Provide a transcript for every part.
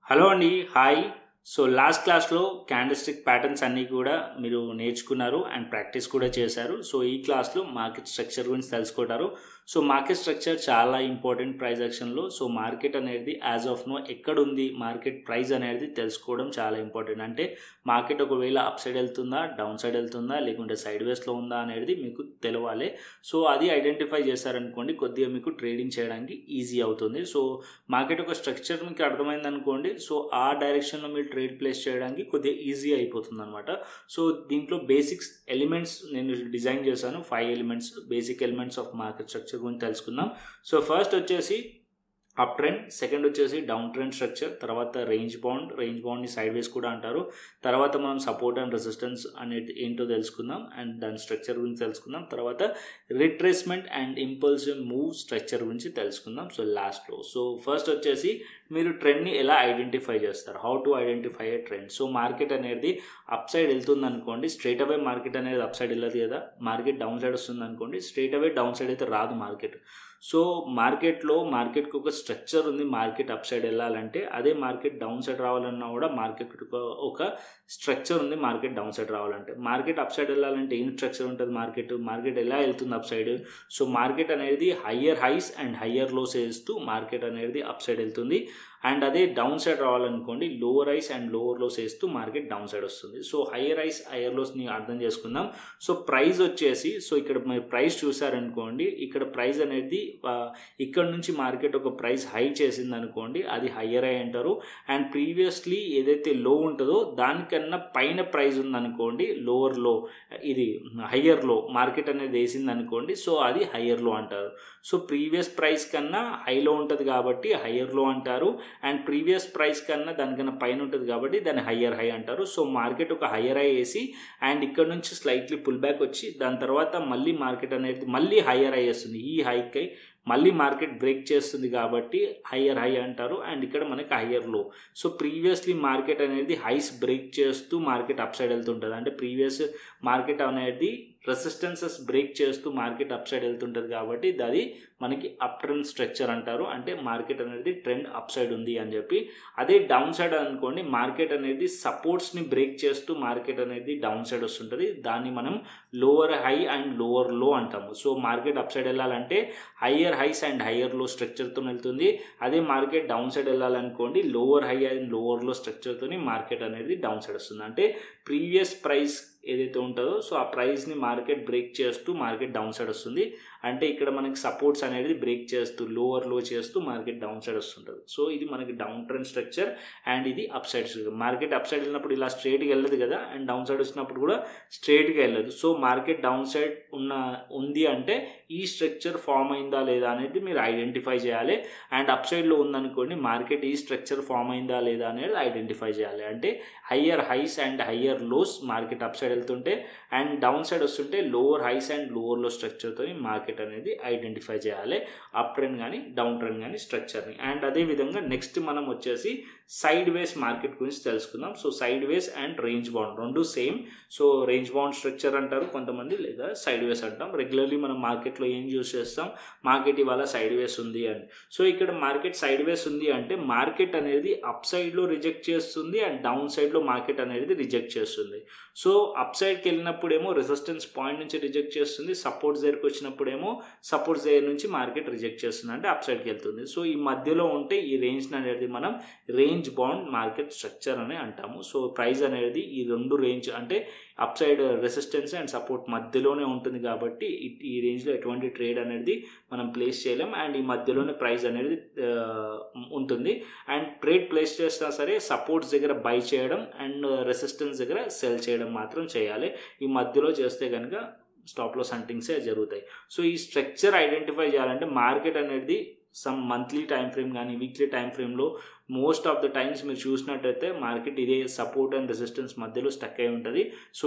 Hello అండి, hi. So last క్లాస్లో candlestick patterns అన్నీ కూడా మీరు నేర్చుకున్నారు అండ్ ప్రాక్టీస్ కూడా చేశారు. సో ఈ క్లాస్లో మార్కెట్ స్ట్రక్చర్ గురించి తెలుసుకుంటారు. సో మార్కెట్ స్ట్రక్చర్ చాలా ఇంపార్టెంట్ ప్రైస్ యాక్షన్లో. సో మార్కెట్ అనేది యాజ్ ఆఫ్ నో ఎక్కడుంది, మార్కెట్ ప్రైస్ అనేది తెలుసుకోవడం చాలా ఇంపార్టెంట్. అంటే మార్కెట్ ఒకవేళ అప్ సైడ్ వెళ్తుందా, డౌన్ సైడ్ వెళ్తుందా, లేకుంటే సైడ్ వేస్లో ఉందా అనేది మీకు తెలవాలి. సో అది ఐడెంటిఫై చేశారనుకోండి, కొద్దిగా మీకు ట్రేడింగ్ చేయడానికి ఈజీ అవుతుంది. సో మార్కెట్ ఒక స్ట్రక్చర్ మీకు అర్థమైంది అనుకోండి, సో ఆ డైరెక్షన్లో మీరు ట్రేడ్ ప్లేస్ చేయడానికి కొద్దిగా ఈజీ అయిపోతుంది అనమాట. సో దీంట్లో బేసిక్స్ ఎలిమెంట్స్ నేను డిజైన్ చేశాను, 5 elements, basic elements of market structure గురించి తెలుసుకుందాం. సో ఫస్ట్ వచ్చేసి అప్ ట్రెండ్, సెకండ్ వచ్చేసి డౌన్ ట్రెండ్ స్ట్రక్చర్, తర్వాత రేంజ్ బౌండ్ని సైడ్ వేస్ కూడా అంటారు. తర్వాత మనం సపోర్ట్ అండ్ రెసిస్టెన్స్ అనేది ఏంటో తెలుసుకుందాం అండ్ దాని స్ట్రక్చర్ గురించి తెలుసుకుందాం. తర్వాత retracement and impulsive move structure గురించి తెలుసుకుందాం. సో లాస్ట్లో సో ఫస్ట్ వచ్చేసి మీరు ట్రెండ్ని ఎలా ఐడెంటిఫై చేస్తారు, how to identify A trend. So market అనేది అప్ సైడ్ వెళ్తుంది అనుకోండి, స్ట్రైట్ అవే మార్కెట్ అనేది అప్ సైడ్ వెళ్ళదు కదా. మార్కెట్ డౌన్ సైడ్ వస్తుంది అనుకోండి, స్ట్రైట్ అవే డౌన్ సైడ్ అయితే రాదు మార్కెట్. సో మార్కెట్కి ఒక స్ట్రక్చర్ ఉంది. మార్కెట్ అప్ సైడ్ వెళ్ళాలంటే, అదే మార్కెట్ డౌన్ సైడ్ రావాలన్నా కూడా మార్కెట్కి ఒక స్ట్రక్చర్ ఉంది. మార్కెట్ డౌన్ సైడ్ రావాలంటే, మార్కెట్ అప్ సైడ్ వెళ్ళాలంటే ఏం స్ట్రక్చర్ ఉంటుంది, మార్కెట్ ఎలా వెళ్తుంది అప్ సైడ్. సో మార్కెట్ అనేది higher highs and higher lows వేస్తూ మార్కెట్ అనేది అప్ సైడ్ వెళ్తుంది. అండ్ అదే డౌన్ సైడ్ రావాలనుకోండి, lower highs and lower lows వేస్తూ మార్కెట్ డౌన్ సైడ్ వస్తుంది. సో హయ్యర్ హైస్ హయ్యర్ లోస్ని అర్థం చేసుకుందాం. సో ప్రైస్ వచ్చేసి, సో ఇక్కడ మీరు ప్రైస్ చూసారనుకోండి, ఇక్కడ ప్రైస్ అనేది ఇక్కడ నుంచి మార్కెట్ ఒక ప్రైస్ హై చేసింది అనుకోండి, అది హయ్యర్ హై అంటారు. అండ్ ప్రీవియస్లీ ఏదైతే లో ఉంటుందో దానికన్నా పైన ప్రైస్ ఉందనుకోండి, లోవర్ లో, ఇది హయ్యర్ లో మార్కెట్ అనేది వేసింది అనుకోండి, సో అది హయ్యర్ లో అంటారు. సో ప్రీవియస్ ప్రైస్ కన్నా హైలో ఉంటుంది కాబట్టి హయ్యర్ లో అంటారు. అండ్ ప్రీవియస్ ప్రైస్ కన్నా దానికన్నా పైన ఉంటుంది కాబట్టి దాన్ని హయ్యర్ హై అంటారు. సో మార్కెట్ ఒక హయ్యర్ హై వేసి అండ్ ఇక్కడ నుంచి స్లైట్లీ పుల్ బ్యాక్ వచ్చి దాని తర్వాత మళ్ళీ మార్కెట్ అనేది మళ్ళీ హయ్యర్ హై వేస్తుంది. ఈ హైకి మళ్ళీ మార్కెట్ బ్రేక్ చేస్తుంది కాబట్టి హయ్యర్ హై అంటారు. అండ్ ఇక్కడ మనకి హయ్యర్ లో. సో ప్రీవియస్లీ మార్కెట్ అనేది హైస్ బ్రేక్ చేస్తూ మార్కెట్ అప్ సైడ్ వెళ్తుంటుంది. అంటే ప్రీవియస్ మార్కెట్ అనేది రెసిస్టెన్సెస్ బ్రేక్ చేస్తూ మార్కెట్ అప్ సైడ్ వెళ్తుంటుంది కాబట్టి అది మనకి అప్ ట్రెండ్ స్ట్రక్చర్ అంటారు. అంటే మార్కెట్ అనేది ట్రెండ్ అప్ సైడ్ ఉంది అని చెప్పి. అదే డౌన్ సైడ్ అనుకోండి, మార్కెట్ అనేది సపోర్ట్స్ని బ్రేక్ చేస్తూ మార్కెట్ అనేది డౌన్ సైడ్ వస్తుంటుంది. దాన్ని మనం lower high and lower low అంటాము. సో మార్కెట్ అప్ సైడ్ వెళ్ళాలంటే higher highs and higher low స్ట్రక్చర్తో వెళ్తుంది. అదే మార్కెట్ డౌన్ సైడ్ వెళ్ళాలనుకోండి, lower high and lower low స్ట్రక్చర్తో మార్కెట్ అనేది డౌన్ సైడ్ వస్తుంది. అంటే ప్రీవియస్ ప్రైస్ ఏదైతే ఉంటుందో సో ఆ ప్రైస్ని మార్కెట్ బ్రేక్ చేస్తూ మార్కెట్ డౌన్ సైడ్ వస్తుంది. అంటే ఇక్కడ మనకి సపోర్ట్స్ అనేది బ్రేక్ చేస్తూ లోవర్ లో చేస్తూ మార్కెట్ డౌన్ సైడ్ వస్తుంటుంది. సో ఇది మనకి డౌన్ ట్రెండ్ స్ట్రక్చర్ అండ్ ఇది up side structure. Market up side వెళ్ళినప్పుడు ఇలా స్ట్రైట్గా వెళ్ళదు కదా, అండ్ డౌన్ సైడ్ వచ్చినప్పుడు కూడా స్ట్రైట్గా వెళ్ళదు. సో మార్కెట్ డౌన్ సైడ్ ఉంది అంటే ఈ స్ట్రక్చర్ ఫామ్ అయిందా లేదా అనేది మీరు ఐడెంటిఫై చేయాలి. అండ్ అప్ సైడ్లో ఉందనుకోండి, మార్కెట్ ఈ స్ట్రక్చర్ ఫామ్ అయిందా లేదా అనేది ఐడెంటిఫై చేయాలి. అంటే higher highs and higher lows market up side వెళ్తుంటే అండ్ డౌన్ సైడ్ వస్తుంటే lower highs and lower low స్ట్రక్చర్తో మార్కెట్ అనేది ఐడెంటిఫై చేయాలి, అప్ ట్రెండ్ కానీ డౌన్ ట్రెండ్ కానీ స్ట్రక్చర్ని. అండ్ అదేవిధంగా నెక్స్ట్ మనం వచ్చేసి సైడ్ వేస్ మార్కెట్ గురించి తెలుసుకుందాం. So sideways and range bound రెండు same. So range bound structure అంటారు కొంతమంది, లేదా సైడ్ వేస్ అంటాం. రెగ్యులర్లీ మనం మార్కెట్లో ఏం యూజ్ చేస్తాం, మార్కెట్ ఇవాళ సైడ్ వేస్ ఉంది అని. సో ఇక్కడ మార్కెట్ సైడ్ వేస్ ఉంది అంటే మార్కెట్ అనేది అప్ సైడ్లో రిజెక్ట్ చేస్తుంది అండ్ డౌన్ సైడ్లో మార్కెట్ అనేది రిజెక్ట్ చేస్తుంది. సో అప్ సైడ్కి వెళ్ళినప్పుడేమో రెసిస్టెన్స్ పాయింట్ నుంచి రిజెక్ట్ చేస్తుంది, సపోర్ట్స్ దగ్గరికి వచ్చినప్పుడేమో సపోర్ట్స్ దగ్గర నుంచి మార్కెట్ రిజెక్ట్ చేస్తుంది, అంటే అప్ సైడ్కి వెళ్తుంది. సో ఈ మధ్యలో ఉంటే ఈ రేంజ్ అనేది మనం రేంజ్ బౌండ్ మార్కెట్ స్ట్రక్చర్ అని అంటాము. సో ప్రైస్ అనేది ఈ రెండు రేంజ్ అంటే up side resistance and support మధ్యలోనే ఉంటుంది కాబట్టి ఈ రేంజ్లో ఎటువంటి ట్రేడ్ అనేది మనం ప్లేస్ చేయలేం. అండ్ ఈ మధ్యలోనే ప్రైస్ అనేది ఉంటుంది. అండ్ ట్రేడ్ ప్లేస్ చేసినా సరే సపోర్ట్స్ దగ్గర బై చేయడం అండ్ రెసిస్టెన్స్ దగ్గర సెల్ చేయడం మాత్రం చేయాలి. ఈ మధ్యలో చేస్తే కనుక స్టాప్ లాస్ హంటింగ్సే జరుగుతాయి. సో ఈ స్ట్రక్చర్ ఐడెంటిఫై చేయాలంటే మార్కెట్ అనేది సమ్ మంత్లీ టైం ఫ్రేమ్ కానీ వీక్లీ టైం ఫ్రేమ్లో మోస్ట్ ఆఫ్ ద టైమ్స్ మీరు చూసినట్టయితే మార్కెట్ ఇదే సపోర్ట్ అండ్ రెసిస్టెన్స్ మధ్యలో స్టక్ అయి ఉంటుంది. సో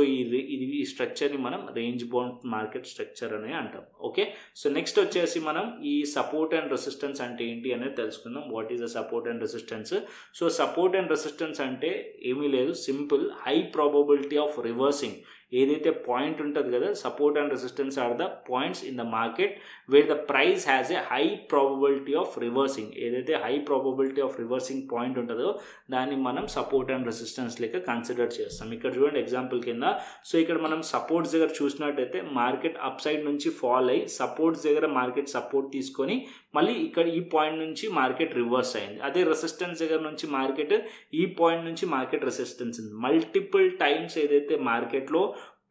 ఈ స్ట్రక్చర్ని మనం రేంజ్ బౌండ్ మార్కెట్ స్ట్రక్చర్ అని అంటాం. ఓకే, సో నెక్స్ట్ వచ్చేసి మనం ఈ సపోర్ట్ అండ్ రెసిస్టెన్స్ అంటే ఏంటి అనేది తెలుసుకుందాం. What is the support and resistance? So support and resistance అంటే ఏమీ లేదు, simple, high probability of reversing. ఏదైతే పాయింట్ ఉంటుంది కదా, support and resistance are the points in the market where the price has a high probability of reversing. ఏదైతే high probability of reversing point ఉంటుందో దాన్ని మనం సపోర్ట్ అండ్ రెసిస్టెన్స్ లెక్క consider చేస్తాం. ఇక్కడ చూడండి ఎగ్జాంపుల్ కింద. సో ఇక్కడ మనం సపోర్ట్స్ దగ్గర చూసినట్టయితే మార్కెట్ అప్ సైడ్ నుంచి ఫాల్ అయ్యి సపోర్ట్స్ దగ్గర మార్కెట్ సపోర్ట్ తీసుకొని మళ్ళీ ఇక్కడ ఈ పాయింట్ నుంచి మార్కెట్ రివర్స్ అయింది. అదే రెసిస్టెన్స్ దగ్గర నుంచి మార్కెట్ ఈ పాయింట్ నుంచి మార్కెట్ రెసిస్టెన్స్ ఉంది. మల్టిపుల్ టైమ్స్ ఏదైతే మార్కెట్లో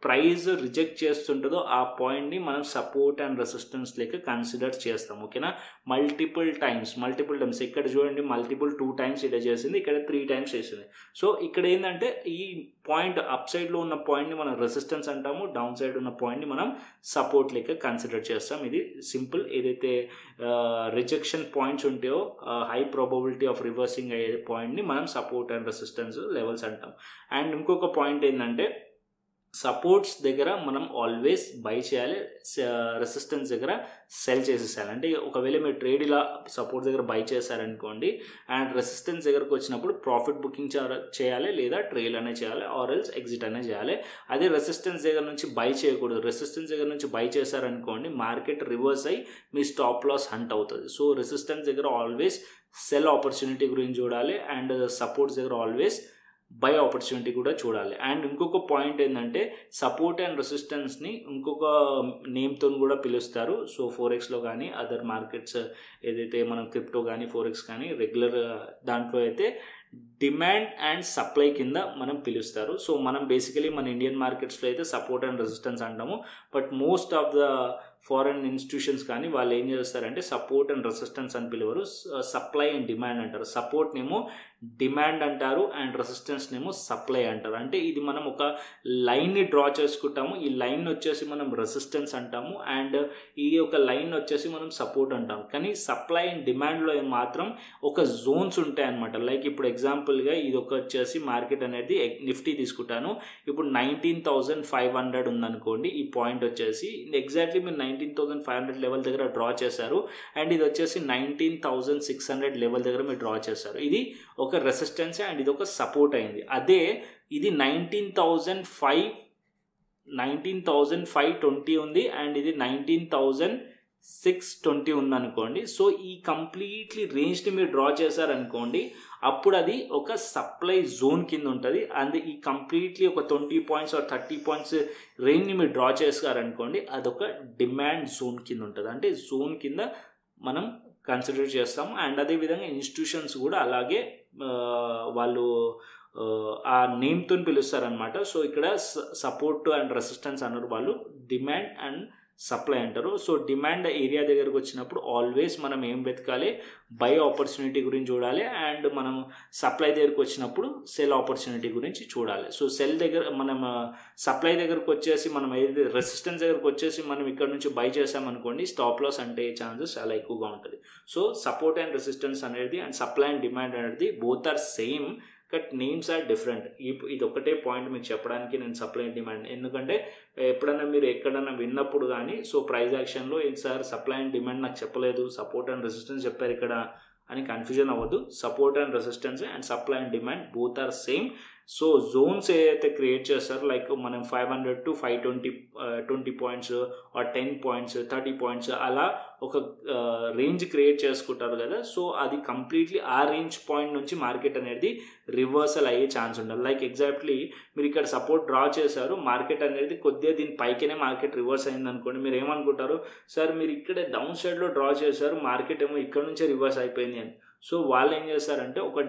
ప్రైస్ రిజెక్ట్ చేస్తుంటుందో ఆ పాయింట్ని మనం సపోర్ట్ అండ్ రెసిస్టెన్స్ లెక్క కన్సిడర్ చేస్తాం. ఓకేనా, మల్టిపుల్ టైమ్స్ ఇక్కడ చూడండి మల్టిపుల్ 2 టైమ్స్ ఇలా చేసింది, ఇక్కడ 3 టైమ్స్ చేసింది. సో ఇక్కడ ఏంటంటే ఈ పాయింట్ అప్ సైడ్లో ఉన్న పాయింట్ని మనం రెసిస్టెన్స్ అంటాము, డౌన్ సైడ్ ఉన్న పాయింట్ని మనం సపోర్ట్ లెక్క కన్సిడర్ చేస్తాం. ఇది సింపుల్. ఏదైతే రిజెక్షన్ పాయింట్స్ ఉంటాయో హై ప్రాబబిలిటీ ఆఫ్ రివర్సింగ్ అయ్యే పాయింట్ని మనం సపోర్ట్ అండ్ రెసిస్టెన్స్ లెవెల్స్ అంటాం. అండ్ ఇంకొక పాయింట్ ఏంటంటే సపోర్ట్స్ దగ్గర మనం ఆల్వేస్ బై చేయాలి, రెసిస్టెన్స్ దగ్గర సెల్ చేసేసాలి. అంటే ఒకవేళ మీరు ట్రేడ్ ఇలా సపోర్ట్ దగ్గర బై చేశారనుకోండి అండ్ రెసిస్టెన్స్ దగ్గరకు వచ్చినప్పుడు ప్రాఫిట్ బుకింగ్ చేయాలి, లేదా ట్రేల్ అనే చేయాలి, ఆర్ ఎల్స్ ఎగ్జిట్ అనే చేయాలి. అదే రెసిస్టెన్స్ దగ్గర నుంచి బై చేయకూడదు. రెసిస్టెన్స్ దగ్గర నుంచి బై చేశారనుకోండి మార్కెట్ రివర్స్ అయ్యి మీ స్టాప్ లాస్ హంట్ అవుతుంది. సో రెసిస్టెన్స్ దగ్గర ఆల్వేస్ సెల్ ఆపర్చునిటీ గురించి చూడాలి అండ్ సపోర్ట్స్ దగ్గర ఆల్వేస్ బై ఆపర్చునిటీ కూడా చూడాలి. అండ్ ఇంకొక పాయింట్ ఏంటంటే సపోర్ట్ అండ్ రెసిస్టెన్స్ని ఇంకొక నేమ్తో కూడా పిలుస్తారు. సో ఫోరెక్స్లో కానీ అదర్ మార్కెట్స్ ఏదైతే మనం క్రిప్టో కానీ ఫోరెక్స్ కానీ రెగ్యులర్ దాంట్లో అయితే డిమాండ్ అండ్ సప్లై కింద మనం పిలుస్తారు. సో మనం బేసికలీ మన ఇండియన్ మార్కెట్స్లో అయితే సపోర్ట్ అండ్ రెసిస్టెన్స్ అంటాము. But most of the foreign institutions కానీ వాళ్ళు ఏం చేస్తారంటే సపోర్ట్ అండ్ రెసిస్టెన్స్ అని పిలవరు, సప్లై అండ్ డిమాండ్ అంటారు. సపోర్ట్నేమో డిమాండ్ అంటారు అండ్ రెసిస్టెన్స్నేమో సప్లై అంటారు. అంటే ఇది మనం ఒక లైన్ని డ్రా చేసుకుంటాము, ఈ లైన్ వచ్చేసి మనం రెసిస్టెన్స్ అంటాము అండ్ ఈ యొక్క లైన్ వచ్చేసి మనం సపోర్ట్ అంటాము. కానీ సప్లై అండ్ డిమాండ్లో మాత్రం ఒక జోన్స్ ఉంటాయి అన్నమాట. లైక్ ఇప్పుడు ఎగ్జాంపుల్గా ఇది ఒక వచ్చేసి మార్కెట్ అనేది నిఫ్టీ తీసుకుంటాను. ఇప్పుడు 19,500 ఉందనుకోండి, ఈ పాయింట్ వచ్చేసి ఎగ్జాక్ట్లీ మీరు 19,500 లెవెల్ దగ్గర డ్రా చేశారు అండ్ ఇది వచ్చేసి 19,600 లెవెల్ దగ్గర మీరు డ్రా చేశారు. ఇది ఒక రెసిస్టెన్స్ అండ్ ఇది ఒక సపోర్ట్ అయింది. అదే ఇది 19,520 ఉంది అండ్ ఇది 19,620 ఉందనుకోండి. సో ఈ కంప్లీట్లీ రేంజ్ని మీరు డ్రా చేశారనుకోండి, అప్పుడు అది ఒక సప్లై జోన్ కింద ఉంటుంది. అండ్ ఈ కంప్లీట్లీ ఒక 20 పాయింట్స్ ఆర్ 30 పాయింట్స్ రేంజ్ని మీరు డ్రా చేశారనుకోండి, అదొక డిమాండ్ జోన్ కింద ఉంటుంది. అంటే జోన్ కింద మనం కన్సిడర్ చేస్తాము. అండ్ అదేవిధంగా ఇన్స్టిట్యూషన్స్ కూడా అలాగే వాళ్ళు ఆ నేమ్తో పిలుస్తారనమాట. సో ఇక్కడ సపోర్ట్ అండ్ రెసిస్టెన్స్ అన్నారు వాళ్ళు, డిమాండ్ అండ్ సప్లై అంటారు. సో డిమాండ్ ఏరియా దగ్గరకు వచ్చినప్పుడు ఆల్వేస్ మనం ఏం వెతకాలి, బై ఆపర్చునిటీ గురించి చూడాలి అండ్ మనం సప్లై దగ్గరకు వచ్చినప్పుడు సెల్ ఆపర్చునిటీ గురించి చూడాలి. సో సెల్ దగ్గర మనం సప్లై దగ్గరకు వచ్చేసి మనం ఏదైతే రెసిస్టెన్స్ దగ్గరకు వచ్చేసి మనం ఇక్కడ నుంచి బై చేసామనుకోండి, స్టాప్ లాస్ అంటే ఛాన్సెస్ చాలా ఎక్కువగా ఉంటుంది. సో సపోర్ట్ అండ్ రెసిస్టెన్స్ అనేది అండ్ సప్లై అండ్ డిమాండ్ అనేది both are same, but names are different. ఇది ఒకటే పాయింట్ మీకు చెప్పడానికి నేను సప్లై అండ్ డిమాండ్, ఎందుకంటే ఎప్పుడైనా మీరు ఎక్కడైనా విన్నప్పుడు కానీ సో ప్రైస్ యాక్షన్లో ఏంటి సార్ సప్లై అండ్ డిమాండ్ నాకు చెప్పలేదు, సపోర్ట్ అండ్ రెసిస్టెన్స్ చెప్పారు ఇక్కడ అని కన్ఫ్యూజన్ అవ్వద్దు. Support and resistance and supply and demand both are same. So zones ఏదైతే క్రియేట్ చేస్తారో లైక్ మనం 500 to 520 points or 10 points 30 points అలా ఒక రేంజ్ క్రియేట్ చేసుకుంటారు కదా. సో అది కంప్లీట్లీ ఆ రేంజ్ పాయింట్ నుంచి మార్కెట్ అనేది రివర్సల్ అయ్యే ఛాన్స్ ఉండదు. లైక్ ఎగ్జాక్ట్లీ మీరు ఇక్కడ సపోర్ట్ డ్రా చేశారు, మార్కెట్ అనేది కొద్దిగా దీని పైకినే మార్కెట్ రివర్స్ అయింది అనుకోండి, మీరు ఏమనుకుంటారు సార్ మీరు ఇక్కడే డౌన్ సైడ్లో డ్రా చేశారు, మార్కెట్ ఏమో ఇక్కడ నుంచే రివర్స్ అయిపోయింది అని. సో వాళ్ళు ఏం చేస్తారంటే ఒక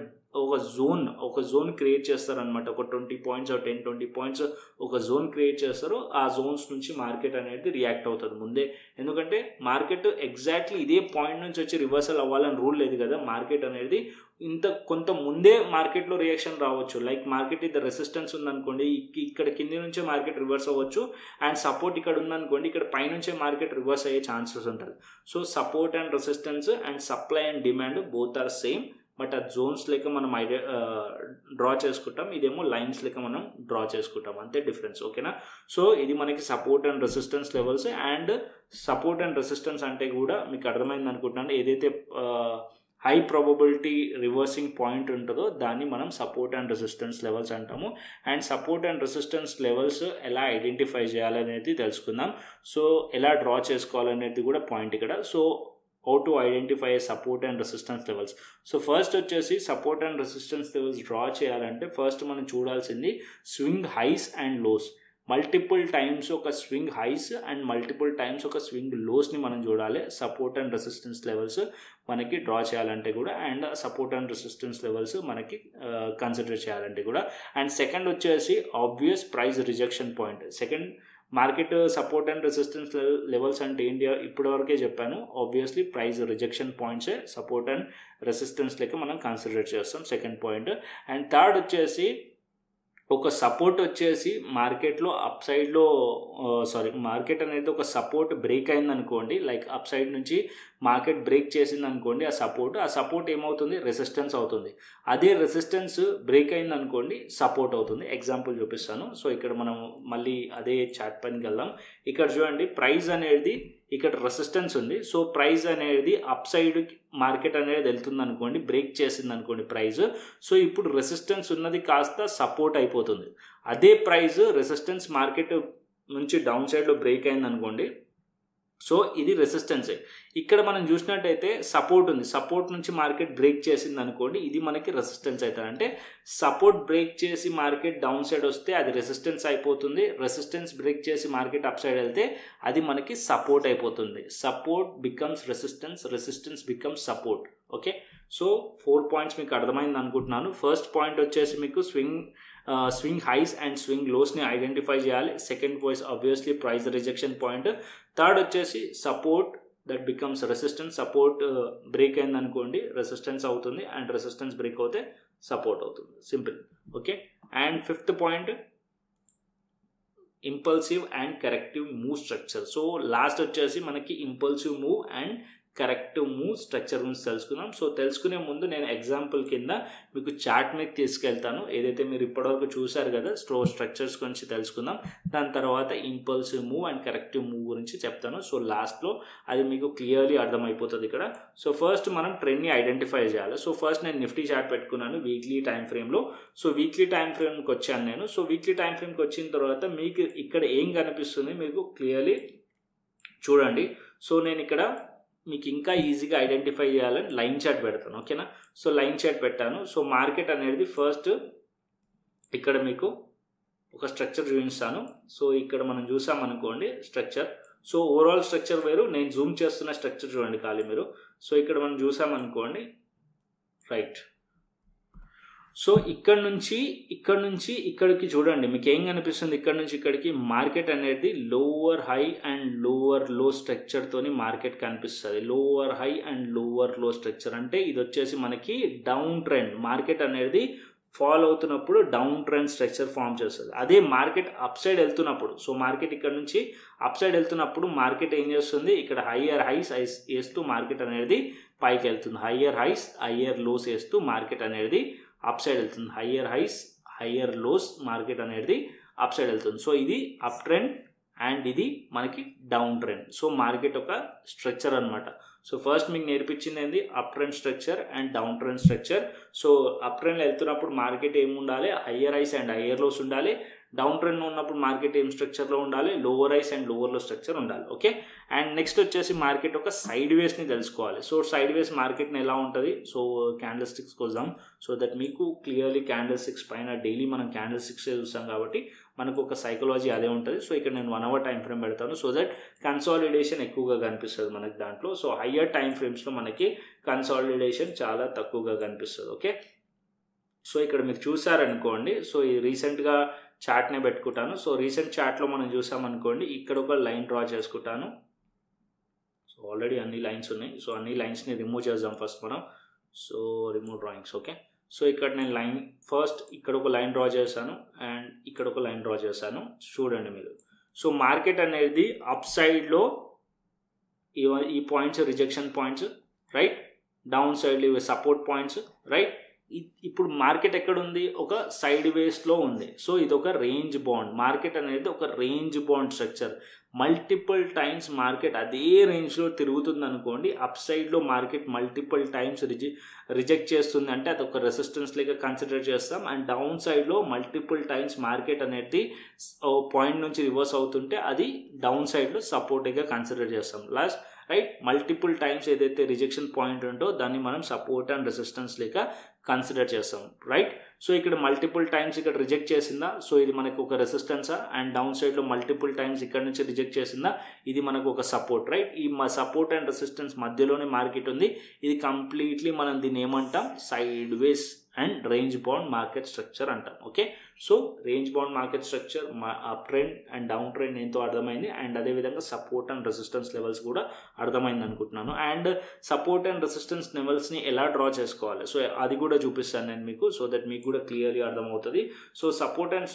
జోన్ క్రియేట్ చేస్తారనమాట. ఒక 20 పాయింట్స్ 10-20 పాయింట్స్ ఒక జోన్ క్రియేట్ చేస్తారు. ఆ జోన్స్ నుంచి మార్కెట్ అనేది రియాక్ట్ అవుతుంది ముందే, ఎందుకంటే మార్కెట్ ఎగ్జాక్ట్లీ ఇదే పాయింట్ నుంచి వచ్చి రివర్సల్ అవ్వాలని రూల్ లేదు కదా. మార్కెట్ అనేది కొంత ముందే మార్కెట్లో రియాక్షన్ రావచ్చు. లైక్ మార్కెట్ ఇది రెసిస్టెన్స్ ఉందనుకోండి, ఇక్కడ కింది నుంచే మార్కెట్ రివర్స్ అవ్వచ్చు అండ్ సపోర్ట్ ఇక్కడ ఉందనుకోండి, ఇక్కడ పైనుంచే మార్కెట్ రివర్స్ అయ్యే ఛాన్సెస్ ఉంటుంది. So support and resistance and supply and demand both are same, but ఆ జోన్స్ లెక్క మనం డ్రా చేసుకుంటాం, ఇదేమో లైన్స్ లెక్క మనం డ్రా చేసుకుంటాం, అంతే డిఫరెన్స్. ఓకేనా. సో ఇది మనకి support and resistance levels. And support and resistance అంటే కూడా మీకు అర్థమైంది అనుకుంటున్నాను. ఏదైతే హై ప్రాబబిలిటీ రివర్సింగ్ పాయింట్ ఉంటుందో దాన్ని మనం సపోర్ట్ అండ్ రెసిస్టెన్స్ లెవెల్స్ అంటాము. And support and resistance levels ఎలా ఐడెంటిఫై చేయాలనేది తెలుసుకుందాం. సో ఎలా డ్రా చేసుకోవాలనేది కూడా పాయింట్ ఇక్కడ. So how to identify support and resistance levels. So first వచ్చేసి support and resistance levels draw చేయాలంటే ఫస్ట్ మనం చూడాల్సింది swing highs and lows. Multiple times ఒక swing highs and multiple times ఒక స్వింగ్ లోస్ని మనం చూడాలి సపోర్ట్ అండ్ రెసిస్టెన్స్ లెవెల్స్ మనకి డ్రా చేయాలంటే కూడా, and support and resistance levels మనకి కన్సిడర్ చేయాలంటే కూడా. అండ్ సెకండ్ వచ్చేసి obvious price rejection point. Second market support and resistance levels అంటే ఏంటి ఇప్పటివరకే చెప్పాను. ఆబ్వియస్లీ ప్రైస్ రిజెక్షన్ పాయింట్సే సపోర్ట్ అండ్ రెసిస్టెన్స్ లెక్క మనం కన్సిడర్ చేస్తాం సెకండ్ పాయింట్. అండ్ థర్డ్ వచ్చేసి ఒక సపోర్ట్ వచ్చేసి మార్కెట్లో అప్ సైడ్లో మార్కెట్ అనేది ఒక సపోర్ట్ బ్రేక్ అయింది అనుకోండి, లైక్ అప్ సైడ్ నుంచి మార్కెట్ బ్రేక్ చేసింది అనుకోండి ఆ సపోర్ట్ ఏమవుతుంది, రెసిస్టెన్స్ అవుతుంది. అదే రెసిస్టెన్స్ బ్రేక్ అయింది అనుకోండి సపోర్ట్ అవుతుంది. ఎగ్జాంపుల్ చూపిస్తాను. సో ఇక్కడ మనం మళ్ళీ అదే చార్ట్ పైనకి వెళ్దాం. ఇక్కడ చూడండి ప్రైస్ అనేది ఇక్కడ రెసిస్టెన్స్ ఉంది. సో ప్రైస్ అనేది అప్ సైడ్ మార్కెట్ అనేది వెళ్తుంది అనుకోండి, బ్రేక్ చేసింది అనుకోండి ప్రైస్. సో ఇప్పుడు రెసిస్టెన్స్ ఉన్నది కాస్త సపోర్ట్ అయిపోతుంది. అదే ప్రైస్ రెసిస్టెన్స్ మార్కెట్ నుంచి డౌన్ సైడ్లో బ్రేక్ అయింది అనుకోండి, సో ఇది రెసిస్టెన్సే. ఇక్కడ మనం చూసినట్టయితే సపోర్ట్ ఉంది, సపోర్ట్ నుంచి మార్కెట్ బ్రేక్ చేసింది అనుకోండి, ఇది మనకి రెసిస్టెన్స్ అవుతుంది. అంటే సపోర్ట్ బ్రేక్ చేసి మార్కెట్ డౌన్ సైడ్ వస్తే అది రెసిస్టెన్స్ అయిపోతుంది, రెసిస్టెన్స్ బ్రేక్ చేసి మార్కెట్ అప్ సైడ్ వెళ్తే అది మనకి సపోర్ట్ అయిపోతుంది. Support becomes resistance, resistance becomes support. Okay, so 4 points మీకు అర్థమైంది అనుకుంటున్నాను. ఫస్ట్ పాయింట్ వచ్చేసి మీకు స్వింగ్ హైస్ అండ్ స్వింగ్ లోస్ని ఐడెంటిఫై చేయాలి. సెకండ్ వాయిస్ obviously price rejection point. Third వచ్చేసి support that becomes resistance. Support break అయింది అనుకోండి రెసిస్టెన్స్ అవుతుంది, అండ్ రెసిస్టెన్స్ బ్రేక్ అవుతే సపోర్ట్ అవుతుంది. Simple. Okay, and fifth point impulsive and corrective move structure. So last వచ్చేసి మనకి impulsive move and corrective move structure గురించి తెలుసుకుందాం. సో తెలుసుకునే ముందు నేను ఎగ్జాంపుల్ కింద మీకు చార్ట్ మీద తీసుకెళ్తాను. ఏదైతే మీరు ఇప్పటివరకు చూసారు కదా స్ట్రక్చర్స్ గురించి తెలుసుకుందాం. దాని తర్వాత impulsive move and corrective move గురించి చెప్తాను. సో లాస్ట్లో అది మీకు క్లియర్లీ అర్థమైపోతుంది ఇక్కడ. సో ఫస్ట్ మనం ట్రెండ్ని ఐడెంటిఫై చేయాలి. సో ఫస్ట్ నేను నిఫ్టీ చార్ట్ పెట్టుకున్నాను వీక్లీ టైం ఫ్రేమ్లో. సో వీక్లీ టైం ఫ్రేమ్కి వచ్చాను నేను. సో వీక్లీ టైం ఫ్రేమ్కి వచ్చిన తర్వాత మీకు ఇక్కడ ఏం కనిపిస్తుంది మీకు క్లియర్లీ చూడండి. సో నేను ఇక్కడ మీకు ఇంకా ఈజీగా ఐడెంటిఫై చేయాలని లైన్ చార్ట్ పెడతాను. ఓకేనా, సో లైన్ చార్ట్ పెట్టాను. సో మార్కెట్ అనేది ఫస్ట్ ఇక్కడ మీకు ఒక స్ట్రక్చర్ చూపిస్తాను. సో ఇక్కడ మనం చూసామనుకోండి స్ట్రక్చర్. సో ఓవరాల్ స్ట్రక్చర్ వేరు, నేను జూమ్ చేస్తున్న స్ట్రక్చర్ చూడండి ఖాళీ మీరు. సో ఇక్కడ మనం చూసామనుకోండి, రైట్. సో ఇక్కడ నుంచి ఇక్కడికి చూడండి మీకు ఏం కనిపిస్తుంది. ఇక్కడ నుంచి ఇక్కడికి మార్కెట్ అనేది lower high and lower low స్ట్రక్చర్తోని మార్కెట్ కనిపిస్తుంది. Lower high and lower low structure అంటే ఇది వచ్చేసి మనకి డౌన్ ట్రెండ్. మార్కెట్ అనేది ఫాల్ అవుతున్నప్పుడు డౌన్ ట్రెండ్ స్ట్రక్చర్ ఫామ్ చేస్తుంది. అదే మార్కెట్ అప్ సైడ్ వెళ్తున్నప్పుడు, సో మార్కెట్ ఇక్కడ నుంచి అప్ సైడ్ వెళ్తున్నప్పుడు మార్కెట్ ఏం చేస్తుంది, ఇక్కడ హయ్యర్ హైస్ వేస్తూ మార్కెట్ అనేది పైకి వెళ్తుంది. హయ్యర్ హైస్ హయ్యర్ లోస్ వేస్తూ మార్కెట్ అనేది అప్ సైడ్ వెళ్తుంది. Higher highs higher lows market అనేది అప్ సైడ్ వెళ్తుంది. సో ఇది అప్ ట్రెండ్ అండ్ ఇది మనకి డౌన్ ట్రెండ్. సో మార్కెట్ ఒక స్ట్రక్చర్ అనమాట. సో ఫస్ట్ మీకు నేర్పించింది ఏంది, up trend structure and down trend structure. So up trend వెళ్తున్నప్పుడు మార్కెట్ ఏమి ఉండాలి, higher highs and higher lows ఉండాలి. డౌన్ ట్రెండ్ ఉన్నప్పుడు మార్కెట్ ఏం స్ట్రక్చర్లో ఉండాలి, lower highs and lower low structure ఉండాలి. ఓకే, అండ్ నెక్స్ట్ వచ్చేసి మార్కెట్ ఒక సైడ్ వేస్ని తెలుసుకోవాలి. సో సైడ్ వేస్ మార్కెట్ని ఎలా ఉంటుంది, సో క్యాండిల్ స్టిక్స్కి వద్దాం. సో దట్ మీకు క్లియర్లీ క్యాండిల్ స్టిక్స్ పైన డైలీ మనం క్యాండిల్ స్టిక్స్ చూస్తాం కాబట్టి మనకు ఒక సైకాలజీ అదే ఉంటుంది. సో ఇక్కడ నేను 1 hour టైం ఫ్రేమ్ పెడతాను సో దట్ కన్సాలిడేషన్ ఎక్కువగా కనిపిస్తుంది మనకి దాంట్లో. సో హయ్యర్ టైం ఫ్రేమ్స్లో మనకి కన్సాలిడేషన్ చాలా తక్కువగా కనిపిస్తుంది. ఓకే, సో ఇక్కడ మీరు చూసారనుకోండి, సో ఈ రీసెంట్గా చార్ట్నే పెట్టుకుంటాను. సో రీసెంట్ చార్ట్లో మనం చూసామనుకోండి, ఇక్కడ ఒక లైన్ డ్రా చేసుకుంటాను. సో ఆల్రెడీ అన్ని లైన్స్ ఉన్నాయి. సో అన్ని లైన్స్ని రిమూవ్ చేద్దాం ఫస్ట్ మనం. So remove drawings. Okay, so ఇక్కడ నేను లైన్ ఫస్ట్ ఇక్కడ ఒక లైన్ డ్రా చేశాను అండ్ ఇక్కడ ఒక లైన్ డ్రా చేశాను. చూడండి మీరు, సో మార్కెట్ అనేది అప్ సైడ్లో ఈ points rejection points, right. Down సైడ్లో ఇవి సపోర్ట్ పాయింట్స్, రైట్. ఇప్పుడు మార్కెట్ ఎక్కడుంది, ఒక సైడ్ వేస్లో ఉంది. సో ఇది ఒక రేంజ్ బాండ్. మార్కెట్ అనేది ఒక range bond structure. Multiple times market అదే రేంజ్లో తిరుగుతుంది అనుకోండి, అప్ సైడ్లో మార్కెట్ మల్టిపుల్ టైమ్స్ రిజెక్ట్ చేస్తుంది అంటే అది ఒక రెసిస్టెన్స్ లాగా కన్సిడర్ చేస్తాం. అండ్ డౌన్ సైడ్లో మల్టిపుల్ టైమ్స్ మార్కెట్ అనేది పాయింట్ నుంచి రివర్స్ అవుతుంటే అది డౌన్ సైడ్లో సపోర్ట్గా కన్సిడర్ చేస్తాం. లాస్ట్ రైట్, మల్టిపుల్ టైమ్స్ ఏదైతే రిజెక్షన్ పాయింట్ ఉంటో దాన్ని మనం సపోర్ట్ అండ్ రెసిస్టెన్స్ లేక కన్సిడర్ చేస్తాం. రైట్, సో ఇక్కడ మల్టిపుల్ టైమ్స్ ఇక్కడ రిజెక్ట్ చేసిందా, సో ఇది మనకు ఒక రెసిస్టెన్సా. అండ్ డౌన్ సైడ్లో మల్టిపుల్ టైమ్స్ ఇక్కడ నుంచి రిజెక్ట్ చేసిందా, ఇది మనకు ఒక సపోర్ట్. రైట్, ఈ సపోర్ట్ అండ్ రెసిస్టెన్స్ మధ్యలోనే మార్కెట్ ఉంది. ఇది కంప్లీట్లీ మనం దీన్ని ఏమంటాం, sideways and range bound market structure అంటాం. Okay, so range bound market structure, up trend and down trend ఎంతో అర్థమైంది. అండ్ అదేవిధంగా సపోర్ట్ అండ్ రెసిస్టెన్స్ లెవెల్స్ కూడా అర్థమైంది అనుకుంటున్నాను. అండ్ సపోర్ట్ అండ్ రెసిస్టెన్స్ లెవెల్స్ని ఎలా డ్రా చేసుకోవాలి, సో అది కూడా చూపిస్తాను నేను మీకు, సో దట్ మీకు కూడా క్లియర్లీ అర్థమవుతుంది. సో సపోర్ట్ అండ్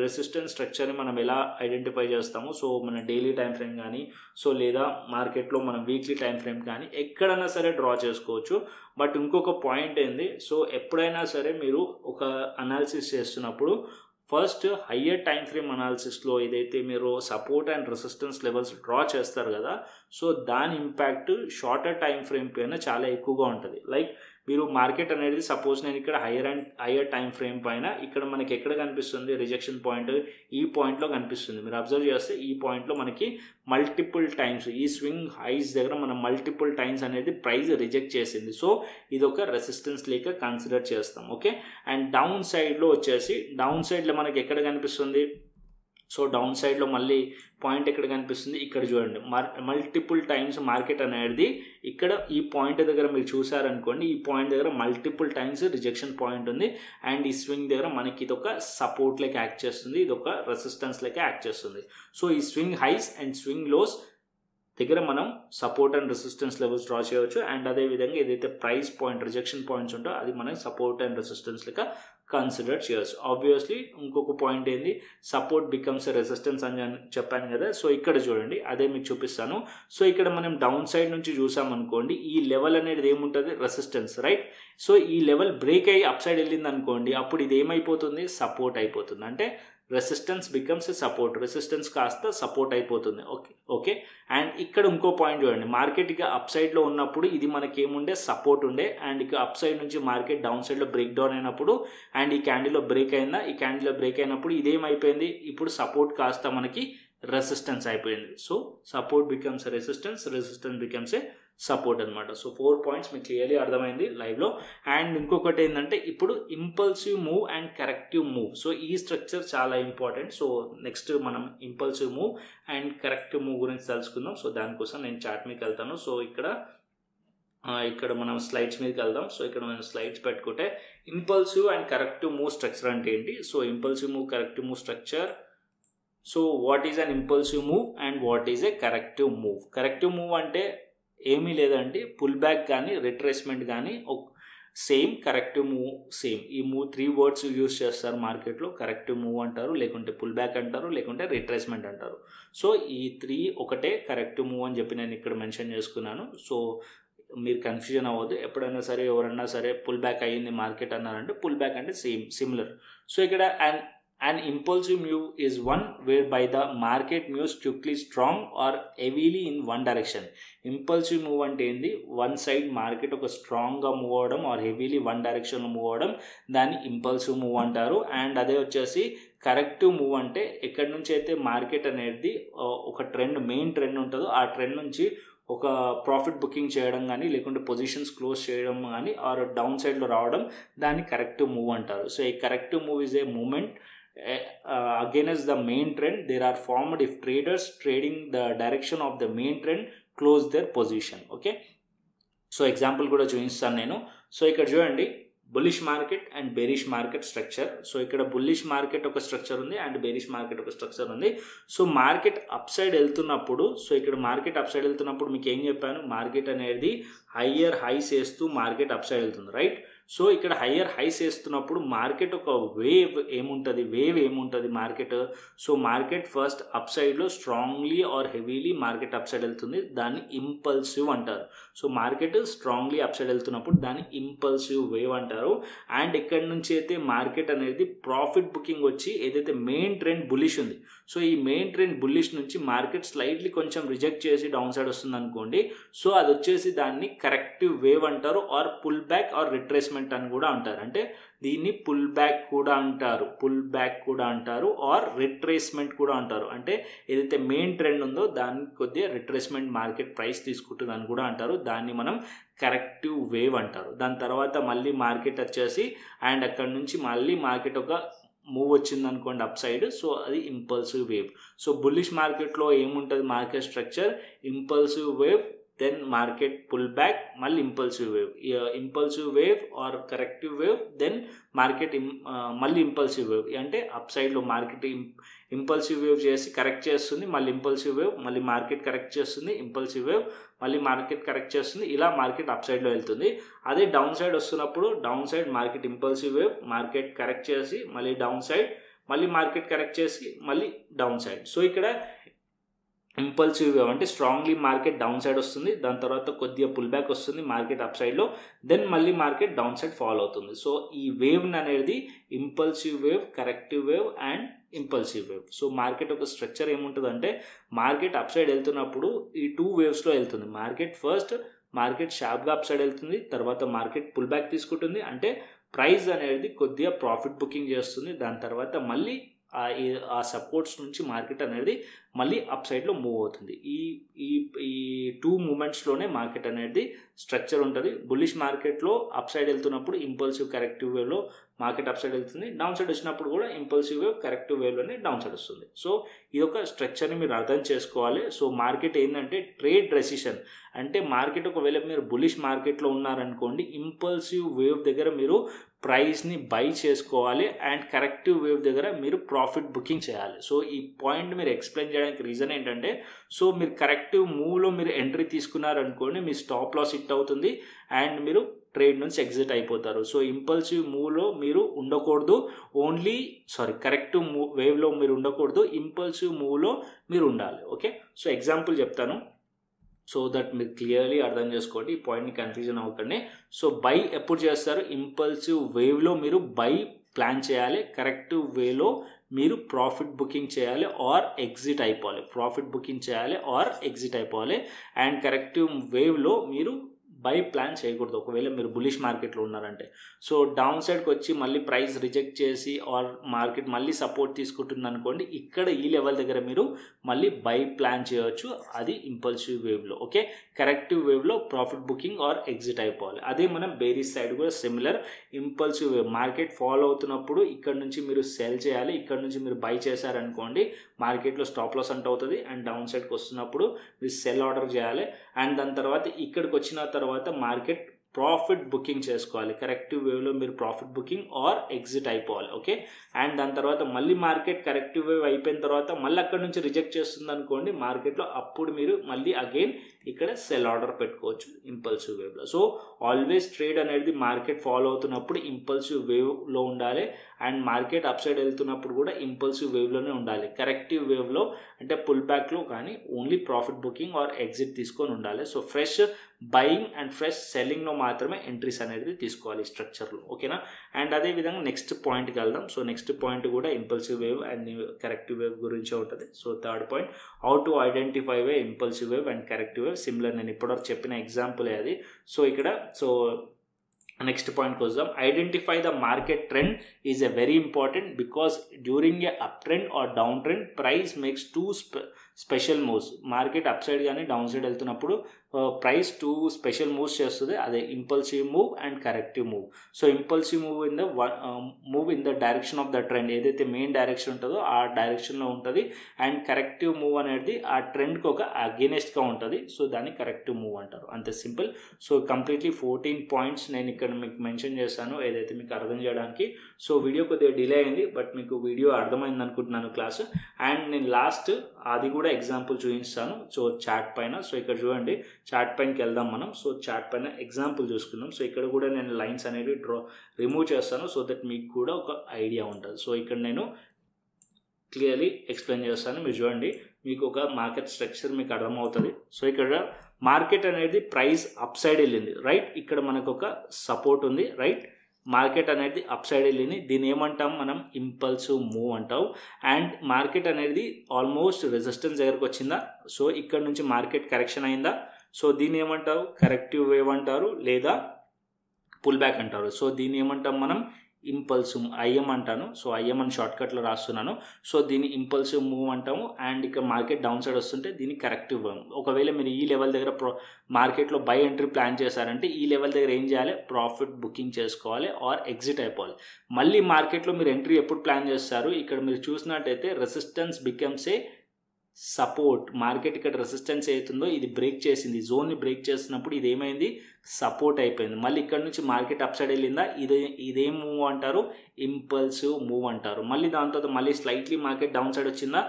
రెసిస్టెన్స్ స్ట్రక్చర్ని మనం ఎలా ఐడెంటిఫై చేస్తాము, సో మన డైలీ టైం ఫ్రేమ్ కానీ, సో లేదా మార్కెట్లో మనం వీక్లీ టైం ఫ్రేమ్ కానీ ఎక్కడైనా సరే డ్రా చేసుకోవచ్చు. బట్ ఇంకొక పాయింట్ ఏంది, సో ఎప్పుడైనా సరే మీరు ఒక అనాలిసిస్ చేస్తున్నప్పుడు ఫస్ట్ హయ్యర్ టైం ఫ్రేమ్ అనాలిసిస్లో ఏదైతే మీరు support and resistance levels draw చేస్తారు కదా, సో దాని ఇంపాక్ట్ షార్టర్ టైం ఫ్రేమ్ పైన చాలా ఎక్కువగా ఉంటుంది. లైక్ మీరు మార్కెట్ అనేది సపోజ్ నేను ఇక్కడ హయ్యర్ టైం ఫ్రేమ్ పైన ఇక్కడ మనకి ఎక్కడ కనిపిస్తుంది రిజెక్షన్ పాయింట్, ఈ పాయింట్లో కనిపిస్తుంది. మీరు అబ్జర్వ్ చేస్తే ఈ పాయింట్లో మనకి మల్టిపుల్ టైమ్స్ ఈ స్వింగ్ హైస్ దగ్గర మనం మల్టిపుల్ టైమ్స్ అనేది ప్రైస్ రిజెక్ట్ చేసింది. సో ఇది ఒక రెసిస్టెన్స్ లేక కన్సిడర్ చేస్తాం. ఓకే, అండ్ డౌన్ సైడ్లో వచ్చేసి డౌన్ సైడ్లో మనకి ఎక్కడ కనిపిస్తుంది, సో డౌన్ సైడ్లో మళ్ళీ పాయింట్ ఎక్కడ కనిపిస్తుంది, ఇక్కడ చూడండి మల్టిపుల్ టైమ్స్ మార్కెట్ అనేది ఇక్కడ ఈ పాయింట్ దగ్గర మీరు చూసారనుకోండి, ఈ పాయింట్ దగ్గర మల్టిపుల్ టైమ్స్ రిజెక్షన్ పాయింట్ ఉంది. అండ్ ఈ స్వింగ్ దగ్గర మనకి ఇది ఒక సపోర్ట్ లెక్క యాక్ట్ చేస్తుంది, ఇది ఒక రెసిస్టెన్స్ లెక్క యాక్ట్ చేస్తుంది. సో ఈ swing highs and swing lows దగ్గర మనం support and resistance levels draw చేయవచ్చు. అండ్ అదేవిధంగా ఏదైతే ప్రైస్ పాయింట్ రిజెక్షన్ పాయింట్స్ ఉంటో అది మనం సపోర్ట్ అండ్ రెసిస్టెన్స్ లెక్క కన్సిడర్ చేయవచ్చు. ఆబ్వియస్లీ ఇంకొక పాయింట్ ఏంది, సపోర్ట్ బికమ్స్ రెసిస్టెన్స్ అని చెప్పాను కదా, సో ఇక్కడ చూడండి అదే మీకు చూపిస్తాను. సో ఇక్కడ మనం డౌన్ సైడ్ నుంచి చూసామనుకోండి, ఈ లెవెల్ అనేది ఏముంటుంది, రెసిస్టెన్స్. రైట్, సో ఈ లెవెల్ బ్రేక్ అయ్యి అప్ సైడ్ వెళ్ళింది అనుకోండి, అప్పుడు ఇది ఏమైపోతుంది, సపోర్ట్ అయిపోతుంది. అంటే resistance becomes a support, resistance కాస్త సపోర్ట్ అయిపోతుంది. ఓకే, అండ్ ఇక్కడ ఇంకో పాయింట్ చూడండి, మార్కెట్ ఇక అప్ సైడ్లో ఉన్నప్పుడు ఇది మనకి ఏముండే, సపోర్ట్ ఉండే. అండ్ ఇక అప్ సైడ్ నుంచి మార్కెట్ డౌన్ సైడ్లో బ్రేక్ డౌన్ అయినప్పుడు అండ్ ఈ క్యాండిల్లో బ్రేక్ అయిందా, ఈ క్యాండిల్లో బ్రేక్ అయినప్పుడు ఇదేమైపోయింది, ఇప్పుడు సపోర్ట్ కాస్త మనకి రెసిస్టెన్స్ అయిపోయింది. So support becomes resistance, resistance becomes a support అనమాట. సో 4 పాయింట్స్ మీకు క్లియర్లీ అర్థమైంది లైవ్లో. అండ్ ఇంకొకటి ఏంటంటే ఇప్పుడు impulsive move and corrective move. So ఈ స్ట్రక్చర్ చాలా ఇంపార్టెంట్. సో నెక్స్ట్ మనం impulsive move and corrective move గురించి తెలుసుకుందాం. సో దానికోసం నేను చార్ట్ మీకు వెళ్తాను. సో ఇక్కడ మనం స్లైడ్స్ మీదకి వెళ్దాం. సో ఇక్కడ మనం స్లైడ్స్ పెట్టుకుంటే impulsive and corrective move structure అంటే ఏంటి, so impulsive move corrective move structure. So what is an impulsive move and what is a corrective move. Corrective move అంటే ఏమీ లేదంటే పుల్ బ్యాక్ కానీ రిట్రేస్మెంట్ కానీ సేమ్, కరెక్టివ్ మూవ్ సేమ్. ఈ 3 words use చేస్తారు మార్కెట్లో. కరెక్టివ్ మూవ్ అంటారు, లేకుంటే పుల్ బ్యాక్ అంటారు, లేకుంటే రిట్రేస్మెంట్ అంటారు. సో ఈ 3 ఒకటే కరెక్టివ్ మూవ్ అని చెప్పి నేను ఇక్కడ మెన్షన్ చేసుకున్నాను. సో మీరు కన్ఫ్యూజన్ అవ్వద్దు. ఎప్పుడైనా సరే ఎవరన్నా సరే పుల్ బ్యాక్ అయ్యింది మార్కెట్ అన్నారంటే పుల్ బ్యాక్ అంటే సిమిలర్. సో ఇక్కడ an impulsive move is one whereby the market moves quickly strong or heavily in one direction. Impulsive move అంటే ఏంది, వన్ సైడ్ మార్కెట్ ఒక స్ట్రాంగ్గా మూవ్ అవ్వడం ఆర్ హెవీలీ వన్ డైరెక్షన్లో మూవ్ అవ్వడం, దాన్ని ఇంపల్సివ్ మూవ్ అంటారు. అండ్ అదే వచ్చేసి కరెక్టివ్ మూవ్ అంటే ఎక్కడి నుంచి అయితే మార్కెట్ అనేది ఒక ట్రెండ్, మెయిన్ ట్రెండ్ ఉంటుందో ఆ ట్రెండ్ నుంచి ఒక ప్రాఫిట్ బుకింగ్ చేయడం కానీ, లేకుంటే పొజిషన్స్ క్లోజ్ చేయడం కానీ, ఆర్ డౌన్ సైడ్లో రావడం, దాన్ని కరెక్టివ్ మూవ్ అంటారు. సో ఈ corrective move is a moment against the main trend. They are formed if traders trading the direction of the main trend close their position. Okay, so example కూడా చూపిస్తాను నేను. So ఇక్కడ చూడండి bullish market and bearish market structure. So ఇక్కడ bullish market ఒక structure ఉంది and bearish market ఒక structure ఉంది. సో మార్కెట్ అప్ సైడ్ వెళ్తున్నప్పుడు, సో ఇక్కడ మార్కెట్ అప్ సైడ్ వెళ్తున్నప్పుడు మీకు ఏం చెప్పాను, మార్కెట్ అనేది హయ్యర్ హైస్ వేస్తూ మార్కెట్ అప్ సైడ్ వెళ్తుంది. రైట్, సో ఇక్కడ హయ్యర్ హైస్ వేస్తున్నప్పుడు మార్కెట్ ఒక వేవ్ ఏముంటుంది market. So market first up సైడ్లో strongly or heavily market up side వెళ్తుంది, దాన్ని ఇంపల్సివ్ అంటారు. So market strongly up side వెళ్తున్నప్పుడు దాన్ని ఇంపల్సివ్ వేవ్ అంటారు. అండ్ ఇక్కడ నుంచి అయితే మార్కెట్ అనేది ప్రాఫిట్ బుకింగ్ వచ్చి ఏదైతే మెయిన్ ట్రెండ్ బులిష్ ఉంది, సో ఈ మెయిన్ ట్రెండ్ బుల్లిష్ నుంచి మార్కెట్ స్లైట్లీ కొంచెం రిజెక్ట్ చేసి డౌన్ సైడ్ వస్తుంది అనుకోండి, సో అది వచ్చేసి దాన్ని కరెక్టివ్ వేవ్ అంటారు or pull back or retracement అని కూడా అంటారు. అంటే దీన్ని పుల్ బ్యాక్ కూడా అంటారు ఆర్ రిట్రేస్మెంట్ కూడా అంటారు. అంటే ఏదైతే మెయిన్ ట్రెండ్ ఉందో దానికి కొద్దిగా రిట్రేస్మెంట్ మార్కెట్ ప్రైస్ తీసుకుంటుంది అని కూడా అంటారు. దాన్ని మనం కరెక్టివ్ వేవ్ అంటారు. దాని తర్వాత మళ్ళీ మార్కెట్ వచ్చేసి అండ్ అక్కడ నుంచి మళ్ళీ మార్కెట్ ఒక మూవ్ వచ్చింది అనుకోండి అప్ సైడ్, సో అది ఇంపల్సివ్ వేవ్. సో బుల్లిష్ మార్కెట్లో ఏముంటుంది market structure, impulsive wave, then market pull back, మళ్ళీ impulsive wave or corrective wave, then market మళ్ళీ ఇంపల్సివ్ వేవ్. అంటే అప్ సైడ్లో మార్కెట్ ఇంపల్సివ్ వేవ్ చేసి కరెక్ట్ చేస్తుంది, మళ్ళీ ఇంపల్సివ్ వేవ్, మళ్ళీ మార్కెట్ కరెక్ట్ చేస్తుంది, ఇంపల్సివ్ వేవ్, మళ్ళీ మార్కెట్ కరెక్ట్ చేస్తుంది, ఇలా మార్కెట్ అప్ సైడ్లో వెళ్తుంది. అదే డౌన్ సైడ్ వస్తున్నప్పుడు down side market impulsive wave, market correct చేసి మళ్ళీ డౌన్ సైడ్, మళ్ళీ మార్కెట్ కరెక్ట్ చేసి మళ్ళీ డౌన్ సైడ్. సో ఇక్కడ ఇంపల్సివ్ వేవ్ అంటే స్ట్రాంగ్లీ మార్కెట్ డౌన్ సైడ్ వస్తుంది, దాని తర్వాత కొద్దిగా పుల్ బ్యాక్ వస్తుంది మార్కెట్ అప్ సైడ్లో, దెన్ మళ్ళీ మార్కెట్ డౌన్ సైడ్ ఫాలో అవుతుంది. సో ఈ వేవ్ అనేది impulsive wave, corrective wave and impulsive wave. So market ఒక స్ట్రక్చర్ ఏముంటుందంటే మార్కెట్ అప్ సైడ్ వెళ్తున్నప్పుడు ఈ 2 వేవ్స్లో వెళ్తుంది. మార్కెట్ షార్ప్గా అప్ సైడ్ వెళ్తుంది, తర్వాత మార్కెట్ పుల్ బ్యాక్ తీసుకుంటుంది, అంటే ప్రైస్ అనేది కొద్దిగా ప్రాఫిట్ బుకింగ్ చేస్తుంది, దాని తర్వాత మళ్ళీ ఆ సపోర్ట్స్ నుంచి మార్కెట్ అనేది మళ్ళీ అప్ సైడ్లో మూవ్ అవుతుంది. ఈ 2 మూమెంట్స్లోనే మార్కెట్ అనేది స్ట్రక్చర్ ఉంటుంది. బుల్లిష్ మార్కెట్లో అప్ సైడ్ వెళ్తున్నప్పుడు ఇంపల్సివ్ కరెక్టివ్ వేవ్లో మార్కెట్ అప్ సైడ్ వెళ్తుంది, డౌన్ సైడ్ వచ్చినప్పుడు కూడా ఇంపల్సివ్ వేవ్ కరెక్టివ్ వేవ్లోనే డౌన్ సైడ్ వస్తుంది. సో ఇది ఒక స్ట్రక్చర్ని మీరు అర్థం చేసుకోవాలి. సో మార్కెట్ ఏంటంటే ట్రేడ్ డెసిషన్, అంటే మార్కెట్ ఒకవేళ మీరు బుల్లిష్ మార్కెట్లో ఉన్నారనుకోండి, ఇంపల్సివ్ వేవ్ దగ్గర మీరు ప్రైస్ని బై చేసుకోవాలి అండ్ కరెక్టివ్ వేవ్ దగ్గర మీరు ప్రాఫిట్ బుకింగ్ చేయాలి. సో ఈ పాయింట్ మీరు ఎక్స్ప్లెయిన్ చేయడానికి రీజన్ ఏంటంటే, సో మీరు కరెక్టివ్ మూవ్లో మీరు ఎంట్రీ తీసుకున్నారనుకోండి మీ స్టాప్ లాస్ హిట్ అవుతుంది అండ్ మీరు ట్రేడ్ నుంచి ఎగ్జిట్ అయిపోతారు. సో ఇంపల్సివ్ మూవ్లో మీరు ఉండకూడదు, కరెక్టివ్ వేవ్లో మీరు ఉండకూడదు, ఇంపల్సివ్ మూవ్లో మీరు ఉండాలి. ఓకే, సో ఎగ్జాంపుల్ చెప్తాను సో దట్ మీరు క్లియర్లీ అర్థం చేసుకోండి, ఈ పాయింట్ని కన్ఫ్యూజన్ అవ్వకండి. సో బై ఎప్పుడు చేస్తారు, ఇంపల్సివ్ వేవ్లో మీరు బై ప్లాన్ చేయాలి, కరెక్టివ్ వేలో మీరు ప్రాఫిట్ బుకింగ్ చేయాలి ఆర్ ఎగ్జిట్ అయిపోవాలి. అండ్ కరెక్టివ్ వేవ్లో మీరు బై ప్లాన్ చేయకూడదు ఒకవేళ మీరు బులిష్ మార్కెట్లో ఉన్నారంటే. సో డౌన్ సైడ్కి వచ్చి మళ్ళీ ప్రైస్ రిజెక్ట్ చేసి ఆర్ మార్కెట్ మళ్ళీ సపోర్ట్ తీసుకుంటుంది అనుకోండి, ఇక్కడ ఈ లెవెల్ దగ్గర మీరు మళ్ళీ బై ప్లాన్ చేయవచ్చు, అది ఇంపల్సివ్ వేవ్లో. ఓకే, కరెక్టివ్ వేవ్లో ప్రాఫిట్ బుకింగ్ ఆర్ ఎగ్జిట్ అయిపోవాలి. అదే మనం బేరిష్ సైడ్ కూడా similar, impulsive wave market follow అవుతున్నప్పుడు ఇక్కడ నుంచి మీరు సెల్ చేయాలి, ఇక్కడ నుంచి మీరు బై చేశారనుకోండి మార్కెట్లో స్టాప్ లాస్ అంట్ అవుతుంది అండ్ డౌన్ సైడ్కి వస్తున్నప్పుడు మీరు సెల్ ఆర్డర్ చేయాలి. అండ్ దాని తర్వాత ఇక్కడికి వచ్చిన తర్వాత మార్కెట్ ప్రాఫిట్ బుకింగ్ చేసుకోవాలి, కరెక్టివ్ వేవ్లో మీరు ప్రాఫిట్ బుకింగ్ ఆర్ ఎగ్జిట్ అయిపోవాలి. ఓకే, అండ్ దాని తర్వాత మళ్ళీ మార్కెట్ కరెక్టివ్ వేవ్ అయిపోయిన తర్వాత మళ్ళీ అక్కడ నుంచి రిజెక్ట్ చేస్తుంది అనుకోండి మార్కెట్లో, అప్పుడు మీరు మళ్ళీ అగైన్ ఇక్కడ సెల్ ఆర్డర్ పెట్టుకోవచ్చు ఇంపల్సివ్ వేవ్లో. సో ఆల్వేస్ ట్రేడ్ అనేది మార్కెట్ ఫాలో అవుతున్నప్పుడు ఇంపల్సివ్ వేవ్లో ఉండాలి అండ్ మార్కెట్ అప్ సైడ్ వెళ్తున్నప్పుడు కూడా ఇంపల్సివ్ వేవ్లోనే ఉండాలి. కరెక్టివ్ వేవ్లో అంటే పుల్ బ్యాక్లో కానీ only profit booking or exit తీసుకొని ఉండాలి. So fresh buying and fresh సెల్లింగ్లో మాత్రమే ఎంట్రీస్ అనేది తీసుకోవాలి స్ట్రక్చర్లో. ఓకేనా, అండ్ అదేవిధంగా నెక్స్ట్ పాయింట్కి వెళ్దాం. సో నెక్స్ట్ పాయింట్ కూడా impulsive wave and corrective wave గురించే ఉంటుంది. So third point, how to identify impulsive wave and corrective wave. Similar, నేను ఇప్పటివరకు చెప్పిన ఎగ్జాంపుల్ అది. సో ఇక్కడ నెక్స్ట్ పాయింట్కి వద్దాం. Identify the market trend is a very important because during a up trend or down trend price makes 2 special moves. Market up side కానీ down side వెళ్తున్నప్పుడు price 2 special moves చేస్తుంది, అదే impulsive move and corrective move. So impulsive move in the direction of the trend, ఏదైతే main direction ఉంటుందో ఆ డైరెక్షన్లో ఉంటుంది. And corrective move అనేది ఆ ట్రెండ్కి ఒక అగెనెస్ట్గా ఉంటుంది, సో దాన్ని కరెక్టివ్ మూవ్ అంటారు. అంతే సింపుల్. సో కంప్లీట్లీ 14 పాయింట్స్ నేను ఇక్కడ ఇక్కడ మీకు మెన్షన్ చేస్తాను ఏదైతే మీకు అర్థం చేయడానికి. సో వీడియో కొద్దిగా డిలే అయింది, బట్ మీకు వీడియో అర్థమైంది అనుకుంటున్నాను క్లాస్. అండ్ నేను లాస్ట్ అది కూడా ఎగ్జాంపుల్ చూపిస్తాను. సో చాట్ పైన, సో ఇక్కడ చూడండి, చాట్ పైనకి వెళ్దాం మనం. సో చాట్ పైన ఎగ్జాంపుల్ చూసుకుందాం. సో ఇక్కడ కూడా నేను లైన్స్ అనేవి రిమూవ్ చేస్తాను, సో దట్ మీకు కూడా ఒక ఐడియా ఉంటుంది. సో ఇక్కడ నేను క్లియర్లీ ఎక్స్ప్లెయిన్ చేస్తాను. మీరు చూడండి, మీకు ఒక మార్కెట్ స్ట్రక్చర్ మీకు అర్థమవుతుంది. సో ఇక్కడ మార్కెట్ అనేది ప్రైస్ అప్ సైడ్ వెళ్ళింది, రైట్. ఇక్కడ మనకు ఒక సపోర్ట్ ఉంది, రైట్. మార్కెట్ అనేది అప్ సైడ్ వెళ్ళింది, దీన్ని ఏమంటాం మనం, ఇంపల్సివ్ మూవ్ అంటాం. అండ్ మార్కెట్ అనేది ఆల్మోస్ట్ రెసిస్టెన్స్ దగ్గరకు వచ్చిందా, సో ఇక్కడ నుంచి మార్కెట్ కరెక్షన్ అయిందా, సో దీన్ని ఏమంటారు, కరెక్టివ్ వేవ్ అంటారు లేదా పుల్ బ్యాక్ అంటారు. సో దీన్ని ఏమంటాం మనం, ఇంపల్సివ్, ఐఎం అంటాను. సో ఐఎం అని షార్ట్కట్లో రాస్తున్నాను. సో దీన్ని ఇంపల్సివ్ మూవ్ అంటాము. అండ్ ఇక్కడ మార్కెట్ డౌన్ సైడ్ వస్తుంటే దీన్ని కరెక్టివ్ మూవ్. ఒకవేళ మీరు ఈ లెవెల్ దగ్గర మార్కెట్లో బై ఎంట్రీ ప్లాన్ చేశారంటే ఈ లెవెల్ దగ్గర ఏం చేయాలి, ప్రాఫిట్ బుకింగ్ చేసుకోవాలి ఆర్ ఎగ్జిట్ అయిపోవాలి. మళ్ళీ మార్కెట్లో మీరు ఎంట్రీ ఎప్పుడు ప్లాన్ చేస్తారు, ఇక్కడ మీరు చూసినట్టయితే resistance becomes a support. Market ఇక్కడ రెసిస్టెన్స్ అవుతుందో ఇది బ్రేక్ చేసింది, జోన్ని బ్రేక్ చేసినప్పుడు ఇది ఏమైంది, సపోర్ట్ అయిపోయింది. మళ్ళీ ఇక్కడ నుంచి మార్కెట్ అప్ సైడ్ వెళ్ళిందా, ఇదేం మూవ్ అంటారు, ఇంపల్సివ్ మూవ్ అంటారు. మళ్ళీ దాని తర్వాత మళ్ళీ స్లైట్లీ మార్కెట్ డౌన్ సైడ్ వచ్చిందా,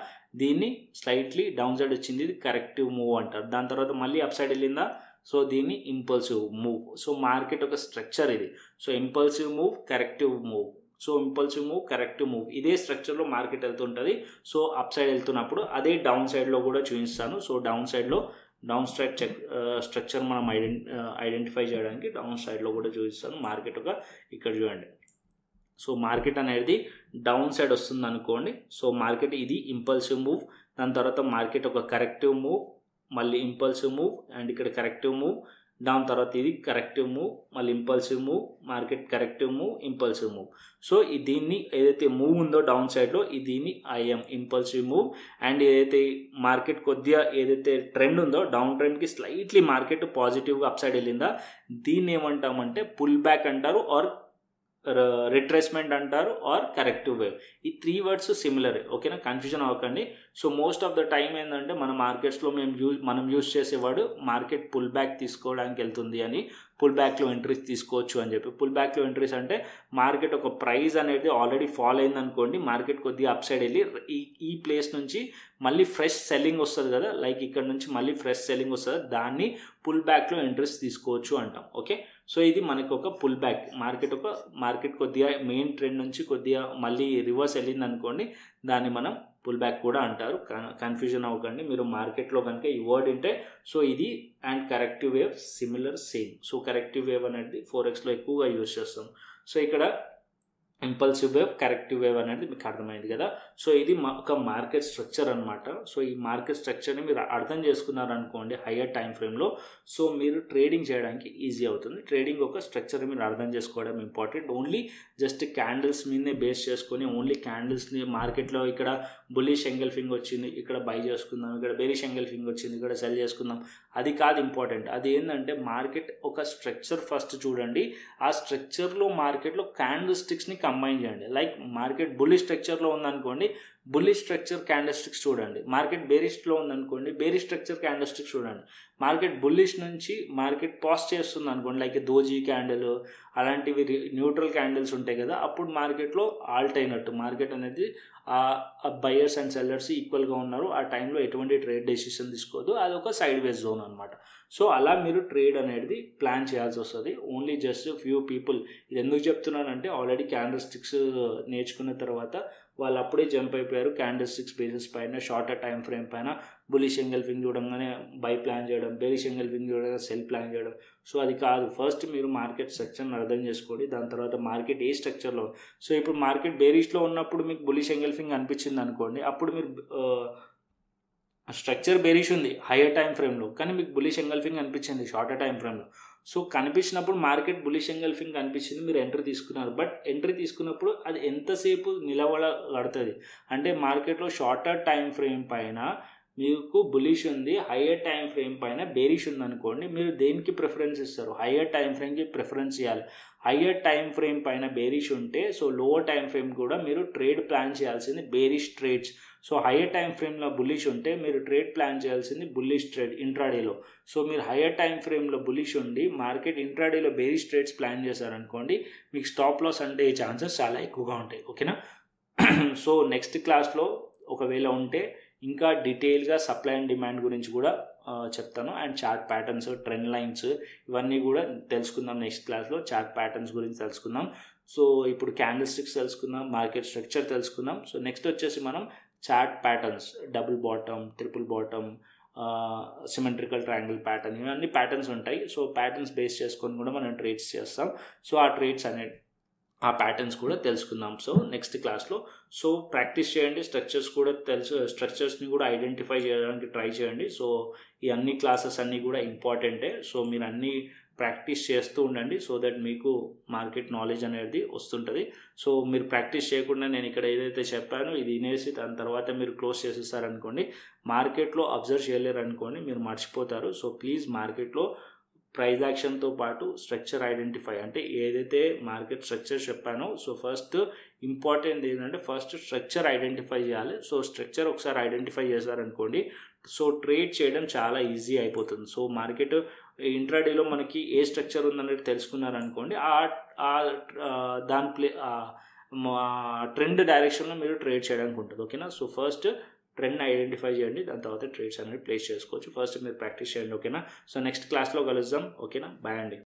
దీన్ని స్లైట్లీ డౌన్ సైడ్ వచ్చింది, ఇది కరెక్టివ్ మూవ్ అంటారు. దాని తర్వాత మళ్ళీ అప్ సైడ్ వెళ్ళిందా, సో దీన్ని ఇంపల్సివ్ మూవ్. సో మార్కెట్ ఒక స్ట్రక్చర్ ఇది. So impulsive move, corrective move. So impulsive move, corrective move, ఇదే స్ట్రక్చర్లో మార్కెట్ వెళ్తుంటుంది. సో అప్ సైడ్ వెళ్తున్నప్పుడు అదే డౌన్ సైడ్లో కూడా చూపిస్తాను. సో డౌన్ సైడ్లో డౌన్ స్ట్రక్చర్ మనం ఐడెంటిఫై చేయడానికి డౌన్ సైడ్లో కూడా చూపిస్తాను. మార్కెట్ ఒక ఇక్కడ చూడండి, సో మార్కెట్ అనేది డౌన్ సైడ్ వస్తుంది అనుకోండి. సో మార్కెట్ ఇది ఇంపల్సివ్ మూవ్, దాని తర్వాత మార్కెట్ ఒక కరెక్టివ్ మూవ్, మళ్ళీ ఇంపల్సివ్ మూవ్, అండ్ ఇక్కడ కరెక్టివ్ మూవ్, దాని తర్వాత ఇది కరెక్టివ్ మూవ్, మళ్ళీ impulsive move, market corrective move, impulsive move. So దీన్ని ఏదైతే మూవ్ ఉందో డౌన్ సైడ్లో దీన్ని ఐఎం, ఇంపల్సివ్ మూవ్. అండ్ ఏదైతే మార్కెట్ కొద్దిగా ఏదైతే ట్రెండ్ ఉందో డౌన్ ట్రెండ్కి స్లైట్లీ మార్కెట్ పాజిటివ్గా అప్ సైడ్ వెళ్ళిందా, దీన్ని ఏమంటామంటే పుల్ బ్యాక్ అంటారు ఆర్ రిట్రేస్మెంట్ అంటారు ఆర్ కరెక్టివ్ వేవ్. ఈ 3 వర్డ్స్ సిమిలర్, ఓకేనా, కన్ఫ్యూజన్ అవ్వకండి. So most of the time ఏంటంటే మన మార్కెట్స్లో మనం యూజ్ చేసేవాడు మార్కెట్ పుల్ బ్యాక్ తీసుకోవడానికి వెళ్తుంది అని, పుల్ బ్యాక్లో ఎంట్రీస్ తీసుకోవచ్చు అని చెప్పి. పుల్ బ్యాక్లో ఎంట్రీస్ అంటే మార్కెట్ ఒక ప్రైస్ అనేది ఆల్రెడీ ఫాల్ అయింది అనుకోండి, మార్కెట్ కొద్దిగా అప్ సైడ్ వెళ్ళి ఈ ప్లేస్ నుంచి మళ్ళీ ఫ్రెష్ సెల్లింగ్ వస్తుంది కదా, లైక్ ఇక్కడ నుంచి మళ్ళీ ఫ్రెష్ సెల్లింగ్ వస్తుంది, దాన్ని పుల్ బ్యాక్లో ఎంట్రీస్ తీసుకోవచ్చు అంటాం. ఓకే, సో ఇది మనకు ఒక పుల్ బ్యాక్. మార్కెట్ కొద్దిగా మెయిన్ ట్రెండ్ నుంచి కొద్దిగా మళ్ళీ రివర్స్ వెళ్ళింది అనుకోండి, దాన్ని మనం పుల్ బ్యాక్ కూడా అంటారు. కన్ఫ్యూజన్ అవ్వకండి మీరు మార్కెట్లో కనుక ఈ వర్డ్ ఉంటే. సో ఇది and corrective wave similar same. So corrective wave అనేది ఫోరెక్స్లో ఎక్కువగా యూజ్ చేస్తాం. సో ఇక్కడ ఇంపల్సివ్ వేవ్, కరెక్టివ్ వేవ్ అనేది మీకు అర్థమైంది కదా. సో ఇది ఒక మార్కెట్ స్ట్రక్చర్ అనమాట. సో ఈ మార్కెట్ స్ట్రక్చర్ని మీరు అర్థం చేసుకున్నారనుకోండి హయ్యర్ టైం ఫ్రేమ్లో, సో మీరు ట్రేడింగ్ చేయడానికి ఈజీ అవుతుంది. ట్రేడింగ్ ఒక స్ట్రక్చర్ మీరు అర్థం చేసుకోవడం ఇంపార్టెంట్. ఓన్లీ జస్ట్ క్యాండిల్స్ మీదనే బేస్ చేసుకొని ఓన్లీ క్యాండిల్స్ని మార్కెట్లో ఇక్కడ బుల్లిష్ ఎంగల్ఫింగ్ వచ్చింది, ఇక్కడ బై చేసుకుందాం, ఇక్కడ బేరిష్ ఎంగల్ఫింగ్ వచ్చింది, ఇక్కడ సెల్ చేసుకుందాం, అది కాదు ఇంపార్టెంట్. అది ఏంటంటే మార్కెట్ ఒక స్ట్రక్చర్ ఫస్ట్ చూడండి, ఆ స్ట్రక్చర్లో మార్కెట్లో క్యాండిల్ స్టిక్స్ని కంబైన్ చేయండి. లైక్ మార్కెట్ బుల్లిష్ స్ట్రక్చర్లో ఉందనుకోండి, బుల్లిష్ స్ట్రక్చర్ క్యాండిల్ స్టిక్స్ చూడండి. మార్కెట్ బేరిష్లో ఉందనుకోండి, బేరిష్ స్ట్రక్చర్ క్యాండిల్ స్టిక్స్ చూడండి. మార్కెట్ బుల్లిష్ నుంచి మార్కెట్ పాస్ చేస్తుంది అనుకోండి, లైక్ దోజీ క్యాండిల్ అలాంటివి న్యూట్రల్ క్యాండిల్స్ ఉంటాయి కదా, అప్పుడు మార్కెట్లో ఆల్ట్ అయినట్టు. మార్కెట్ అనేది బయర్స్ అండ్ సెల్లర్స్ ఈక్వల్గా ఉన్నారు, ఆ టైంలో ఎటువంటి ట్రేడ్ డెసిషన్ తీసుకోవద్దు, అది ఒక సైడ్ వేస్ జోన్ అనమాట. సో అలా మీరు ట్రేడ్ అనేది ప్లాన్ చేయాల్సి వస్తుంది. Only just few people. ఇది ఎందుకు చెప్తున్నానంటే ఆల్రెడీ క్యాండిల్ స్టిక్స్ నేర్చుకున్న తర్వాత వాళ్ళు అప్పుడే జంప్ అయిపోయారు క్యాండిల్ స్టిక్స్ బేసిస్ పైన, షార్టర్ టైం ఫ్రేమ్ పైన. బులిష్ ఎంగల్ఫింగ్ చూడంగానే బై ప్లాన్ చేయడం, బేరిష్ ఎంగల్ఫింగ్ చూడగానే సెల్ ప్లాన్ చేయడం. సో అది కాదు. ఫస్ట్ మీరు మార్కెట్ స్ట్రక్చర్ని అర్థం చేసుకోండి, దాని తర్వాత మార్కెట్ ఏ స్ట్రక్చర్లో. సో ఇప్పుడు మార్కెట్ బేరిష్లో ఉన్నప్పుడు మీకు బులిష్ ఎంగల్ఫింగ్ అనిపించింది అనుకోండి, అప్పుడు మీరు స్ట్రక్చర్ బేరిష్ ఉంది హైయర్ టైం ఫ్రేమ్లో, కానీ మీకు బులిష్ ఎంగల్ఫింగ్ అనిపించింది షార్టర్ టైం ఫ్రేమ్లో. సో కనిపించినప్పుడు మార్కెట్ బులిష్ ఎంగల్ఫింగ్ కనిపించింది, మీరు ఎంట్రీ తీసుకున్నారు. బట్ ఎంట్రీ తీసుకున్నప్పుడు అది ఎంతసేపు నిలబడగడుతుంది అంటే మార్కెట్లో షార్టర్ టైం ఫ్రేమ్ పైన మీకు బులిష్ ఉంది, హయ్యర్ టైం ఫ్రేమ్ పైన బేరిష్ ఉందనుకోండి, మీరు దేనికి ప్రిఫరెన్స్ ఇస్తారు? హయ్యర్ టైం ఫ్రేమ్కి ప్రిఫరెన్స్ ఇవ్వాలి. హయ్యర్ టైం ఫ్రేమ్ పైన బేరిష్ ఉంటే సో లోవర్ టైం ఫ్రేమ్ కూడా మీరు ట్రేడ్ ప్లాన్ చేయాల్సింది bearish trades. So higher time ఫ్రేమ్లో బులిష్ ఉంటే మీరు ట్రేడ్ ప్లాన్ చేయాల్సింది బుల్లిష్ ట్రేడ్ ఇంట్రాడేలో. సో మీరు హయ్యర్ టైం ఫ్రేమ్లో బులిష్ ఉండి మార్కెట్ ఇంట్రాడేలో బేరిష్ ట్రేడ్స్ ప్లాన్ చేశారనుకోండి, మీకు స్టాప్ లాస్ అంటే ఛాన్సెస్ చాలా ఎక్కువగా ఉంటాయి. ఓకేనా? సో నెక్స్ట్ క్లాస్లో ఒకవేళ ఉంటే ఇంకా డీటెయిల్గా సప్లై అండ్ డిమాండ్ గురించి కూడా చెప్తాను. And chart patterns, trend lines ఇవన్నీ కూడా తెలుసుకుందాం నెక్స్ట్ క్లాస్లో. చార్ట్ ప్యాటర్న్స్ గురించి తెలుసుకుందాం. సో ఇప్పుడు క్యాండిల్ స్టిక్స్ తెలుసుకుందాం, మార్కెట్ స్ట్రక్చర్ తెలుసుకుందాం. సో నెక్స్ట్ వచ్చేసి మనం chart patterns, double bottom, triple bottom, symmetrical triangle pattern, ఇవన్నీ ప్యాటర్న్స్ ఉంటాయి. సో ప్యాటర్న్స్ బేస్ చేసుకొని కూడా మనం ట్రేడ్స్ చేస్తాం. సో ఆ ట్రేడ్స్ ఆ ప్యాటర్న్స్ కూడా తెలుసుకుందాం సో నెక్స్ట్ క్లాస్లో. సో ప్రాక్టీస్ చేయండి, స్ట్రక్చర్స్ కూడా స్ట్రక్చర్స్ని కూడా ఐడెంటిఫై చేయడానికి ట్రై చేయండి. సో ఈ అన్ని క్లాసెస్ అన్నీ కూడా ఇంపార్టెంటే. సో మీరు అన్నీ ప్రాక్టీస్ చేస్తూ ఉండండి సో దట్ మీకు మార్కెట్ నాలెడ్జ్ అనేది వస్తుంటుంది. సో మీరు ప్రాక్టీస్ చేయకుండా నేను ఇక్కడ ఏదైతే చెప్పానో ఇది వినేసి దాని తర్వాత మీరు క్లోజ్ చేసేస్తారనుకోండి, మార్కెట్లో అబ్జర్వ్ చేయలేరు అనుకోండి, మీరు మర్చిపోతారు. సో ప్లీజ్ మార్కెట్లో ప్రైస్ యాక్షన్తో పాటు స్ట్రక్చర్ ఐడెంటిఫై, అంటే ఏదైతే మార్కెట్ స్ట్రక్చర్ చెప్పానో సో ఫస్ట్ ఇంపార్టెంట్ ఏంటంటే ఫస్ట్ స్ట్రక్చర్ ఐడెంటిఫై చేయాలి. సో స్ట్రక్చర్ ఒకసారి ఐడెంటిఫై చేశారనుకోండి సో ట్రేడ్ చేయడం చాలా ఈజీ అయిపోతుంది. సో మార్కెట్ ఇంట్రాడేలో మనకి ఏ స్ట్రక్చర్ ఉందనేది తెలుసుకున్నారనుకోండి, దాని ట్రెండ్ డైరెక్షన్లో మీరు ట్రేడ్ చేయడానికి ఉంటుంది. ఓకేనా? సో ఫస్ట్ ట్రెండ్ ఐడెంటిఫై చేయండి, దాని తర్వాత ట్రేడ్స్ అనేది ప్లేస్ చేసుకోవచ్చు. ఫస్ట్ మీరు ప్రాక్టీస్ చేయండి. ఓకేనా? సో నెక్స్ట్ క్లాస్లో కలుద్దాం. ఓకేనా? బాయ్ అండి.